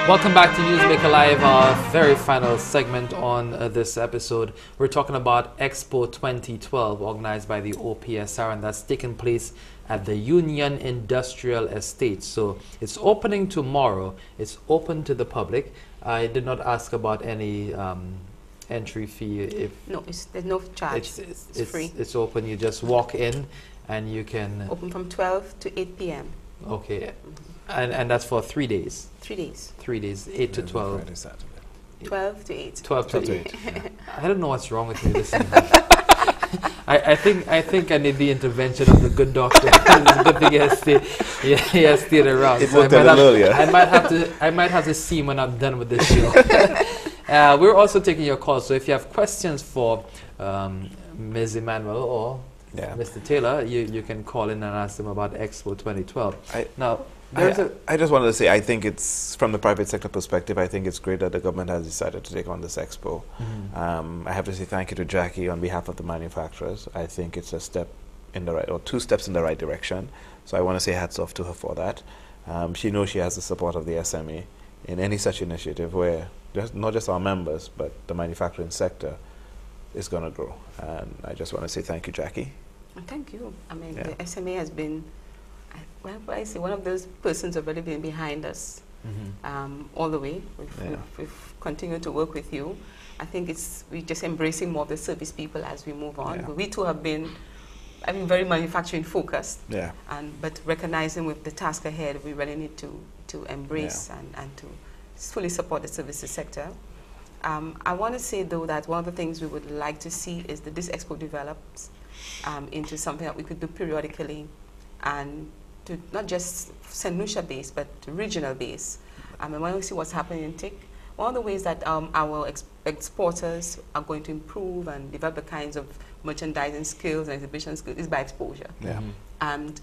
Welcome back to Newsmaker Live, our very final segment on this episode. We're talking about Expo 2012, organized by the OPSR, and that's taking place at the Union Industrial Estate. So it's opening tomorrow. It's open to the public. I did not ask about any entry fee. No, there's no charge. It's free. It's open. You just walk in and you can... Open from 12 to 8 p.m. Okay. And that's for 3 days. 3 days. 3 days, 8 to 12. Friday, Saturday. 12 to 8. 12 to 8. 8. Yeah. I don't know what's wrong with me. Listen. I think I need the intervention of the good doctor. It's a good thing he has stayed around. It looked a little earlier. I might have to see him when I'm done with this show. We're also taking your calls, so if you have questions for Ms. Emmanuel or Mr. Taylor, you can call in and ask them about Expo 2012. I just wanted to say, I think it's, from the private sector perspective, I think it's great that the government has decided to take on this expo. I have to say thank you to Jackie on behalf of the manufacturers. I think it's a step in the right, or 2 steps in the right direction. So I want to say hats off to her for that. She knows she has the support of the SME in any such initiative where not just our members, but the manufacturing sector is going to grow. And I just want to say thank you, Jackie. Thank you. I mean, the SMA has been, well, I say one of those persons have really been behind us all the way. We've continued to work with you. I think we're just embracing more of the service people as we move on. But we too have been, very manufacturing focused. But recognizing with the task ahead, we really need to embrace and to fully support the services sector. I want to say, though, that one of the things we would like to see is that this expo develops into something that we could do periodically, and to not just St. Lucia based, but regional based. And when we see what's happening in TIC, one of the ways that our exporters are going to improve and develop the kinds of merchandising skills and exhibition skills is by exposure. And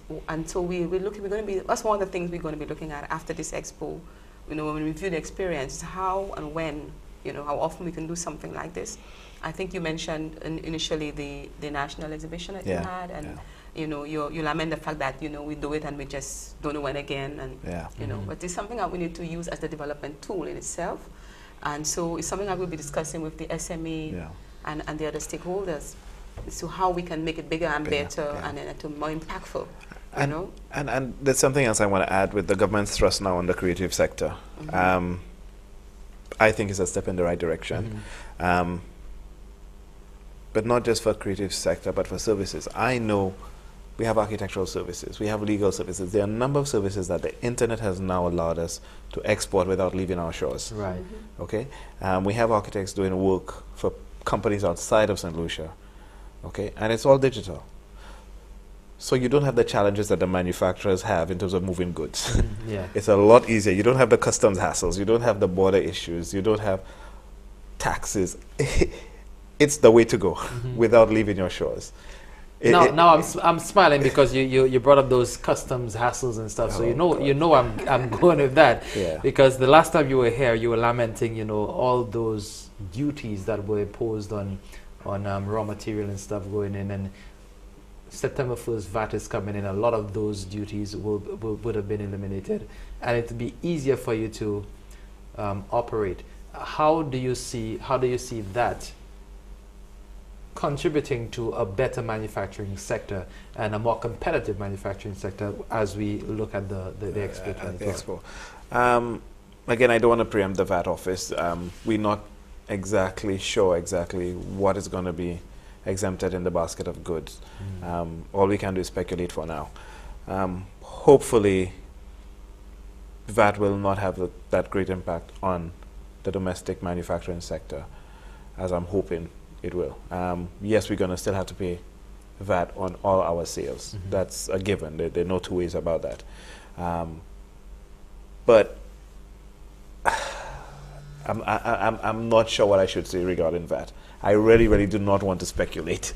so we're going to be, that's one of the things we're going to be looking at after this expo. When we review the experience, how and when, how often we can do something like this. I think you mentioned initially the national exhibition that you had, and you lament the fact that we do it and we just don't know when again, and but it's something that we need to use as the development tool in itself, and so it's something that we'll be discussing with the SME and the other stakeholders, so how we can make it bigger and better and to more impactful. And there's something else I want to add with the government's thrust now on the creative sector. I think it's a step in the right direction. But not just for creative sector, but for services. I know we have architectural services, we have legal services. There are a number of services that the internet has now allowed us to export without leaving our shores. Okay, we have architects doing work for companies outside of St. Lucia. Okay, and it's all digital. So you don't have the challenges that the manufacturers have in terms of moving goods. It's a lot easier. You don't have the customs hassles. You don't have the border issues. You don't have taxes. It's the way to go without leaving your shores. Now I'm smiling because you brought up those customs hassles and stuff. So I'm going with that because the last time you were here, you were lamenting all those duties that were imposed on raw material and stuff going in, and September 1st VAT is coming in. A lot of those duties would have been eliminated, and it would be easier for you to operate. How do you see that contributing to a better manufacturing sector and a more competitive manufacturing sector as we look at the expo? Again, I don't want to preempt the VAT office. We're not exactly sure what is going to be exempted in the basket of goods. All we can do is speculate for now. Hopefully, VAT will not have that great impact on the domestic manufacturing sector, as I'm hoping it will. Yes, we're going to still have to pay VAT on all our sales. That's a given. There are no two ways about that. But I'm not sure what I should say regarding VAT. I really do not want to speculate.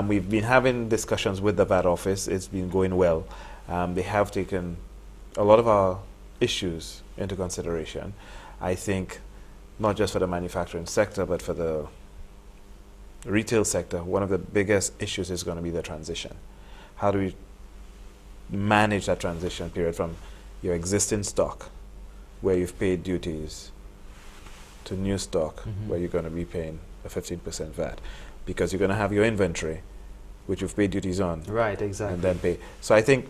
We've been having discussions with the VAT office. It's been going well. They have taken a lot of our issues into consideration. I think not just for the manufacturing sector, but for the retail sector, one of the biggest issues is going to be the transition. How do we manage that transition period from your existing stock where you've paid duties to new stock, where you're going to be paying a 15% VAT, because you're going to have your inventory, which you've paid duties on. Right, exactly. And then pay. So I think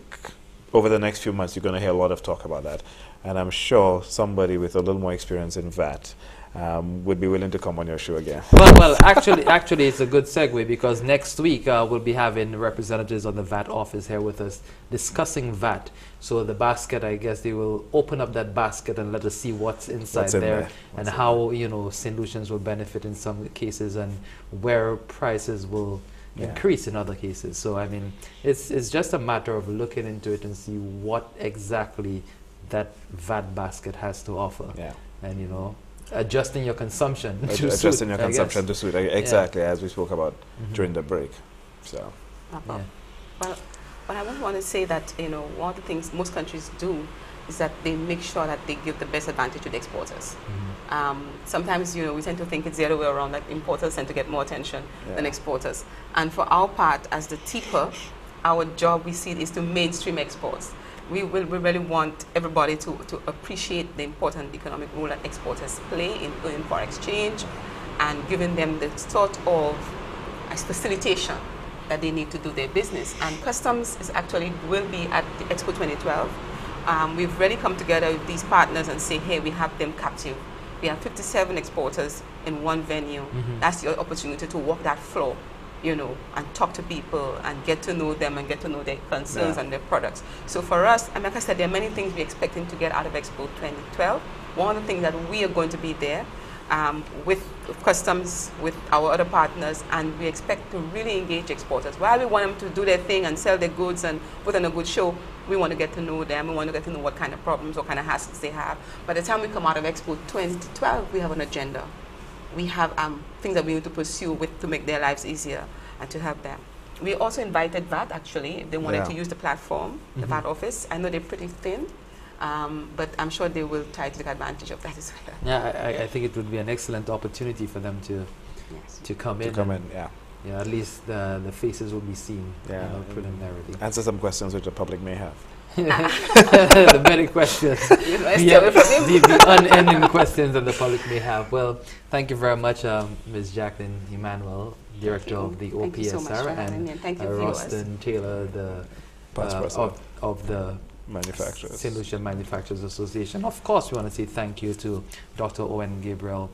over the next few months, you're going to hear a lot of talk about that. And I'm sure somebody with a little more experience in VAT would be willing to come on your show again. Well, actually, it's a good segue, because next week we'll be having representatives on the VAT office here with us discussing VAT. So the basket, I guess they will open up that basket and let us see what's inside there, and how, you know, St. Lucians will benefit in some cases, and where prices will increase in other cases. So I mean, it's just a matter of looking into it and see what exactly that VAT basket has to offer. Yeah. And, you know, adjusting your consumption to adjusting your consumption to suit, exactly, as we spoke about during the break. So but I would want to say that, you know, one of the things most countries do is that they make sure that they give the best advantage to the exporters. Sometimes, you know, we tend to think it's the other way around, that importers tend to get more attention than exporters. And for our part, as the TIPA, our job, we see, is to mainstream exports. We really want everybody to appreciate the important economic role that exporters play in foreign exchange, and giving them the sort of facilitation that they need to do their business. And customs will be at the Expo 2012. We've really come together with these partners and say, hey, we have them captive. We have 57 exporters in one venue. That's your opportunity to walk that floor, you know, and talk to people and get to know them and get to know their concerns and their products. So for us, and like I said, there are many things we're expecting to get out of Expo 2012. One of the things that we are going to be there with customs, with our other partners, and we expect to really engage exporters. While we want them to do their thing and sell their goods and put on a good show, we want to get to know them. We want to get to know what kind of problems, what kind of hassles they have. By the time we come out of Expo 2012, we have an agenda. We have things that we need to pursue to make their lives easier and to help them. We also invited VAT, actually, if they wanted to use the platform, the VAT office. I know they're pretty thin, but I'm sure they will try to take advantage of that as well. Yeah, I think it would be an excellent opportunity for them to come in. Yeah, at least the faces will be seen preliminarily. Answer some questions which the public may have. The many questions, the unending questions that the public may have. Well, thank you very much, Ms. Jacqueline Emmanuel, Director of the OPSR, and Roston Taylor, the of the Manufacturers. St. Lucia Manufacturers Association. Of course, we want to say thank you to Dr. Owen Gabriel,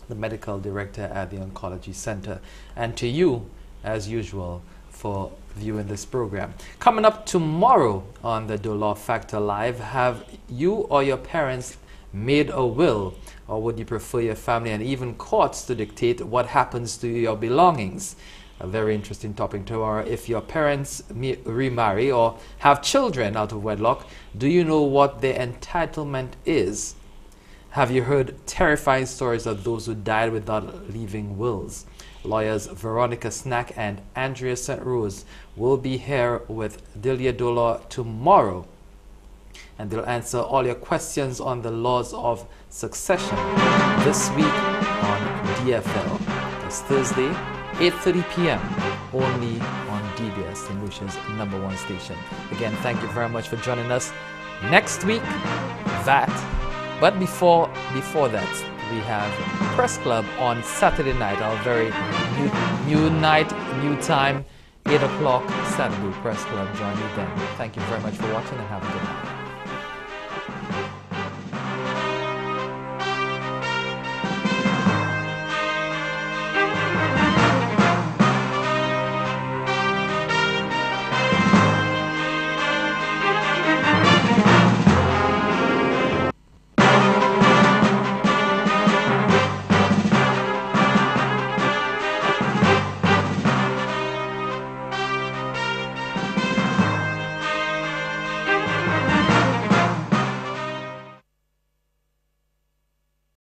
the Medical Director at the Oncology Center, and to you, as usual, for viewing this program. Coming up tomorrow on the Dollar Factor Live, have you or your parents made a will, or would you prefer your family and even courts to dictate what happens to your belongings? A very interesting topic tomorrow. If your parents remarry or have children out of wedlock, do you know what their entitlement is? Have you heard terrifying stories of those who died without leaving wills? Lawyers Veronica Snack and Andrea St. Rose will be here with Delia Dollar tomorrow, and they'll answer all your questions on the laws of succession this week on DFL. It's Thursday, 8:30 p.m. only on DBS, St. Lucia's #1 station. Again, thank you very much for joining us. Next week, that. But before that, we have Press Club on Saturday night, our very new night, new time, 8 o'clock Saturday Press Club. Join me then. Thank you very much for watching, and have a good night.